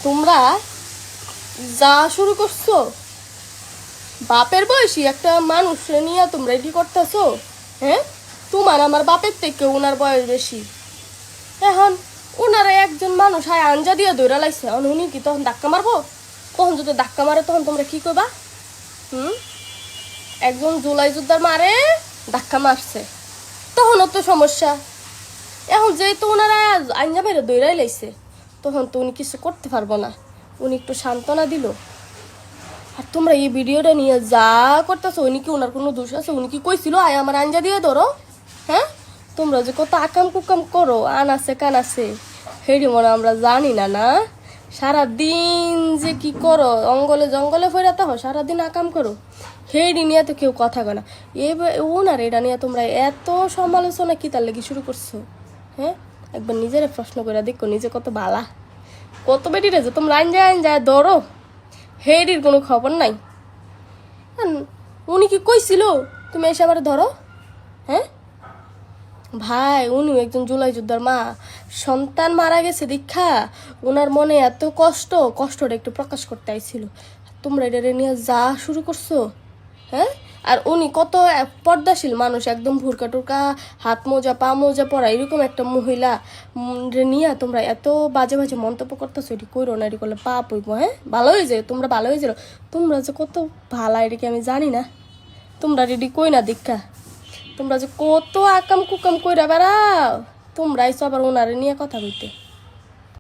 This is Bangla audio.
তোমরা যা শুরু করছো, বাপের বয়সী একটা মানুষ নিয়ে তোমরা এটি করতেছো। হ্যাঁ, তোমার আমার বাপের থেকে ওনার বয়স বেশি। এখন ওনারা একজন মানুষ হায় আঞ্জা দিয়ে দৌড়া লাগছে, উনি কি তখন ধাক্কা মারবো? তখন যদি ধাক্কা মারে তখন তোমরা কি করবা? একজন জুলাই যোদ্ধার মারে ধাক্কা মারছে, তখনও তো সমস্যা। এখন যেহেতু ওনারা আঞ্জা বাইরে দৌড়াই লাইছে, তখন তো উনি কিছু করতে পারবো না। উনি একটু সান্ত্বনা দিল। আর তোমরা এই ভিডিওটা নিয়ে যা করতেছো, উনি কি ওনার কোনো দোষ আছে? উনি কি কইছিল আয় আমার আঞ্জা দিয়ে ধরো? হ্যাঁ, তোমরা যে কত আকাম কুকাম করো, আনাছে কানাছে, হেডি মনে আমরা জানি না। না, সারাদিন যে কি করো, অঙ্গলে জঙ্গলে ফেরাতে হয়, সারাদিন আকাম করো, হেডি নিয়ে তো কেউ কথা কয় না। ওনার এটা নিয়ে তোমরা এত সমালোচনা কি তার লেগে শুরু করছো? হ্যাঁ, একবার নিজের প্রশ্ন করে দেখো, নিজে কত বালা, কত বেটি রেছে তোমরা আঞ্জায় ধরো, হেডির কোনো খবর নাই। উনি কি কইছিল তুমি এসে আবার ধরো? হ্যাঁ ভাই, উনিও একজন জুলাই যোদ্ধার মা, সন্তান মারা গেছে দীক্ষা ওনার মনে এত কষ্টটা একটু প্রকাশ করতে আইছিল। তোমরা এটা নিয়ে যা শুরু করছো। হ্যাঁ, আর উনি কত পর্দাশীল মানুষ, একদম ভুরকা টুরকা, হাত মোজা পা মোজা পরা এরকম একটা মহিলা নিয়ে তোমরা এত বাজে বাজে মন্তব্য করতেছো। এটি কইরো না, এটি করলে পাপ হইব। হ্যাঁ, ভালো হয়ে যায়, তোমরা ভালো হয়ে যাও। তোমরা যে কত ভালা এটা কি আমি জানি না? তোমরা রেডি কই না দীক্ষা, তোমরা যে কত আকাম কুকাম কইরা বেড়াও, তোমরাই সবার ওনারে নিয়ে কথা বলতে।